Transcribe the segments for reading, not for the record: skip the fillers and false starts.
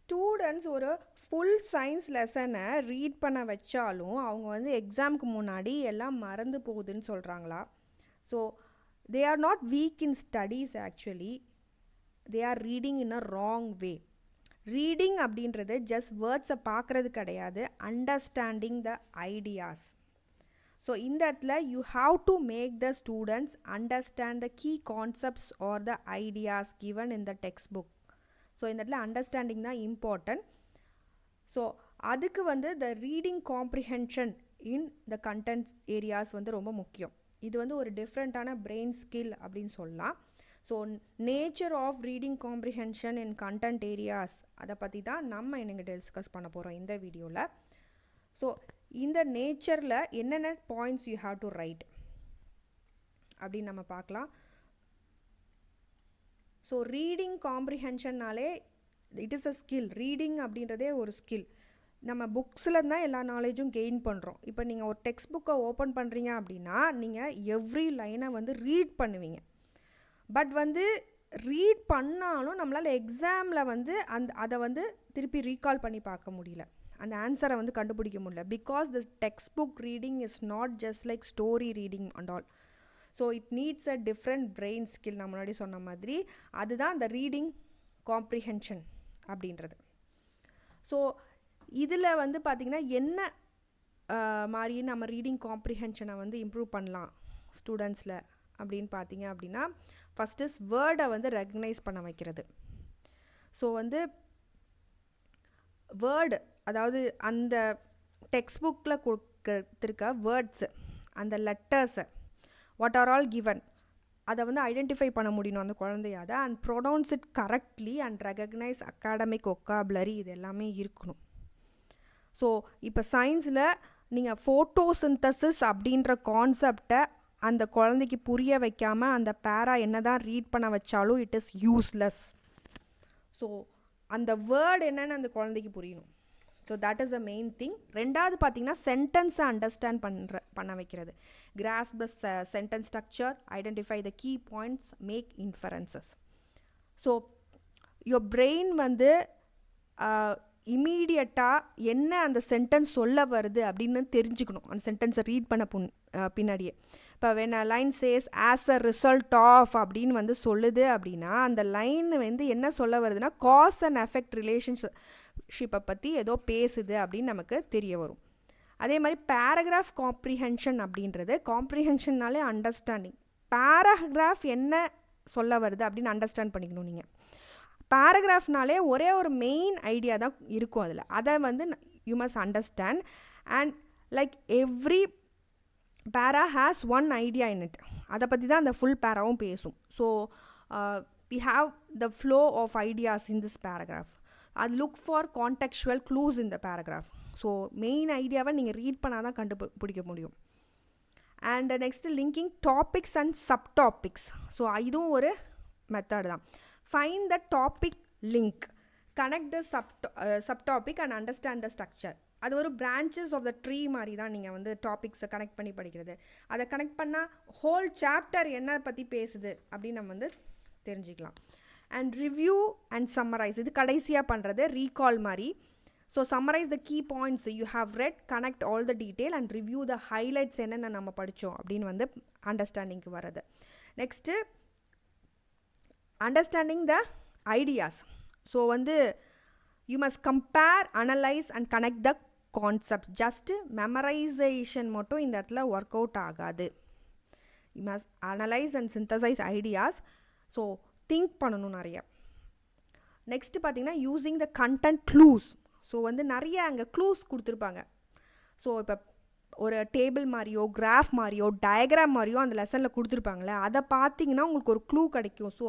Students ஒரு full science லெசனை read பண்ண வச்சாலும் அவங்க வந்து எக்ஸாமுக்கு முன்னாடி எல்லாம் மறந்து போகுதுன்னு சொல்கிறாங்களா? So they are not weak in studies, actually they are reading in a wrong way. Reading அப்படின்றது ஜஸ்ட் வேர்ட்ஸை பார்க்குறது கிடையாது, அண்டர்ஸ்டாண்டிங் த ஐடியாஸ். ஸோ இந்த இடத்துல you have to make the students understand the key concepts are the ideas given in the text book. So இந்த இடத்துல understanding தான் important. So அதுக்கு வந்து the reading comprehension in the contents areas வந்து ரொம்ப முக்கியம். இது வந்து ஒரு டிஃப்ரெண்ட்டான பிரெயின் ஸ்கில் அப்படின்னு சொல்லலாம். So nature of reading comprehension in content areas, அதை பற்றி தான் நம்ம இன்னைக்கு டிஸ்கஸ் பண்ண போகிறோம் இந்த வீடியோவில். ஸோ இந்த நேச்சரில் என்னென்ன points you have to write அப்படின்னு நம்ம பார்க்கலாம். ஸோ ரீடிங் காம்ப்ரிஹென்ஷன்னாலே it is a skill. Reading அப்படின்றதே ஒரு ஸ்கில். நம்ம புக்ஸில் தான் எல்லா நாலேஜும் கெயின் பண்ணுறோம். இப்போ நீங்கள் ஒரு டெக்ஸ்ட் புக்கை ஓப்பன் பண்ணுறீங்க அப்படின்னா நீங்கள் எவ்ரி லைனை வந்து ரீட் பண்ணுவீங்க. பட் வந்து ரீட் பண்ணாலும் நம்மளால் எக்ஸாமில் வந்து அதை வந்து திருப்பி ரீகால் பண்ணி பார்க்க முடியல, அந்த ஆன்சரை வந்து கண்டுபிடிக்க முடியல. Because the text book reading is not just like story reading and all. So it needs a different brain skill. நான் முன்னாடி சொன்ன மாதிரி அதுதான் இந்த ரீடிங் காம்ப்ரிஹென்ஷன் அப்படின்றது. ஸோ இதில் வந்து பார்த்திங்கன்னா என்ன மாதிரி நம்ம ரீடிங் காம்ப்ரிஹென்ஷனை வந்து இம்ப்ரூவ் பண்ணலாம் ஸ்டூடெண்ட்ஸில் அப்படின்னு பார்த்தீங்க அப்படின்னா, ஃபஸ்ட் இஸ் வேர்டை வந்து ரெகக்னைஸ் பண்ண வைக்கிறது. ஸோ வந்து வேர்டு, அதாவது அந்த டெக்ஸ்ட் புக்கில் கொடுத்துருக்க வேர்ட்ஸு, அந்த லெட்டர்ஸை, வாட் ஆர் ஆல் கிவன், அதை வந்து ஐடென்டிஃபை பண்ண முடியணும் அந்த குழந்தையாத. And pronounce it correctly and recognise academic vocabulary, இது எல்லாமே இருக்கணும். ஸோ இப்போ சயின்ஸில் நீங்கள் ஃபோட்டோசிந்தசிஸ் அப்படின்ற கான்செப்டை அந்த குழந்தைக்கு புரிய வைக்காமல் அந்த பேரா என்ன தான் ரீட் பண்ண வச்சாலும் இட் இஸ் யூஸ்லெஸ். ஸோ அந்த வேர்டு என்னன்னு அந்த குழந்தைக்கு புரியணும். So that is the main thing. ரெண்டாவது பார்த்தீங்கன்னா சென்டென்ஸை அண்டர்ஸ்டாண்ட் பண்ண வைக்கிறது. Grasp the sentence structure, identify the key points, make inferences. So your brain வந்து இமீடியட்டாக என்ன அந்த சென்டென்ஸ் சொல்ல வருது அப்படின்னு தெரிஞ்சுக்கணும், அந்த சென்டென்ஸை ரீட் பண்ண பின்னாடியே. இப்போ when a line says as a result of அப்படின்னு வந்து சொல்லுது அப்படின்னா அந்த லைன் வந்து என்ன சொல்ல வருதுன்னா காஸ் அண்ட் எஃபெக்ட் ரிலேஷன்ஷிப்பை பற்றி ஏதோ பேசுது அப்படின்னு நமக்கு தெரிய வரும். அதே மாதிரி பேராகிராஃப் காம்ப்ரிஹென்ஷன் அப்படின்றது, காம்ப்ரிஹென்ஷன்னாலே அண்டர்ஸ்டாண்டிங். பேராகிராஃப் என்ன சொல்ல வருது அப்படின்னு அண்டர்ஸ்டாண்ட் பண்ணிக்கணும் நீங்கள். பேராகிராஃப்னாலே ஒரே ஒரு மெயின் ஐடியா தான் இருக்கும் அதில், அதை வந்து you must understand. And like every para has one idea in it, அதை பற்றி தான் அந்த ஃபுல் பேராவும் பேசும். So we have the flow of ideas in this paragraph. அது look for contextual clues in the paragraph. So main ஐடியாவை நீங்கள் read பண்ணால் தான் கண்டுபிடிக்க முடியும். And next linking topics and subtopics. So இதுவும் ஒரு மெத்தட் தான். Find the topic link, connect the subtopic and understand the structure. அது ஒரு பிரான்ச்சஸ் ஆஃப் த ட்ரீ மாதிரி தான் நீங்கள் வந்து டாபிக்ஸை கனெக்ட் பண்ணி படிக்கிறது. அதை கனெக்ட் பண்ணால் ஹோல் சாப்டர் என்ன பற்றி பேசுது அப்படின்னு நம்ம வந்து தெரிஞ்சுக்கலாம். அண்ட் ரிவ்யூ அண்ட் சம்மரைஸ், இது கடைசியாக பண்ணுறது ரீகால் மாதிரி. So summarise the key points you have read, connect all the detail and review the highlights என்னென்ன நம்ம படித்தோம் அப்படின்னு வந்து அண்டர்ஸ்டாண்டிங்க்கு வர்றது. Next understanding the ideas. So வந்து you must compare, analyse and connect the concept. Just memorisation மட்டும் இந்த இடத்துல ஒர்க் அவுட் ஆகாது. You must analyse and synthesise ideas. So think பண்ணணும் நிறைய. நெக்ஸ்ட்டு பார்த்தீங்கன்னா using the content clues. So வந்து நிறைய அங்கே க்ளூஸ் கொடுத்துருப்பாங்க. ஸோ இப்போ ஒரு டேபிள் மாதிரியோ கிராஃப் மாதிரியோ டயக்ராம் மாதிரியோ அந்த லெசனில் கொடுத்துருப்பாங்களே, அதை பார்த்தீங்கன்னா உங்களுக்கு ஒரு க்ளூ கிடைக்கும். ஸோ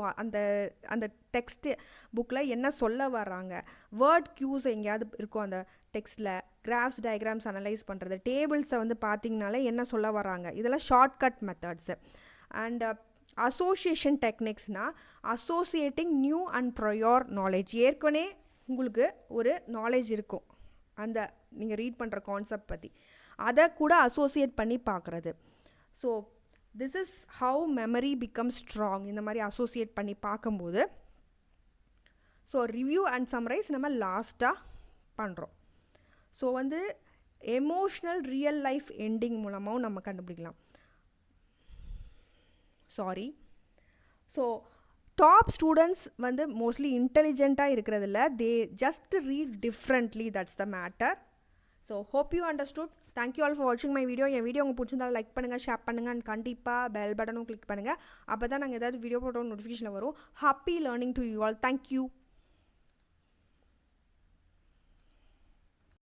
அந்த டெக்ஸ்ட்டு புக்கில் என்ன சொல்ல வர்றாங்க, வேர்ட் க்யூஸ் எங்கேயாவது இருக்கும் அந்த டெக்ஸ்ட்டில். கிராஃப்ஸ் டயக்ராம்ஸ் அனலைஸ் பண்ணுறது, டேபிள்ஸை வந்து பார்த்தீங்கனாலே என்ன சொல்ல வர்றாங்க, இதெல்லாம் ஷார்ட்கட் மெத்தட்ஸு. அண்ட் அசோசியேஷன் டெக்னிக்ஸ்னால் associating new and prior knowledge. ஏற்கனவே உங்களுக்கு ஒரு நாலேஜ் இருக்கும் அந்த நீங்கள் ரீட் பண்ணுற கான்செப்ட் பற்றி, அதை கூட அசோசியேட் பண்ணி பார்க்குறது. So this is how memory become strong. இந்த மாதிரி அசோசியேட் பண்ணி பார்க்கும்போது ஸோ ரிவ்யூ அண்ட் சம்மரைஸ் நம்ம லாஸ்ட்டாக பண்ணுறோம். ஸோ வந்து எமோஷ்னல் ரியல் லைஃப் எண்டிங் மூலமாகவும் நம்ம கண்டுபிடிக்கலாம். சாரி. ஸோ டாப் ஸ்டூடெண்ட்ஸ் வந்து மோஸ்ட்லி இன்டெலிஜென்ட்டாக இருக்கிறதில்ல, they just read differently, that's the matter. So hope you understood. Thank you all for வாட்சிங் மை வீடியோ. என் வீடியோ உங்களுக்கு பிடிச்சிருந்தாலும் லைக் பண்ணுங்கள், ஷேர் பண்ணுங்கள், அண்ட் கண்டிப்பாக பெல் பட்டனும் கிளிக் பண்ணுங்கள். அப்போ தான் நாங்கள் ஏதாவது வீடியோ போட்டோம் நோட்டிஃபிகேஷனில் வரும். Happy learning to you all. Thank you.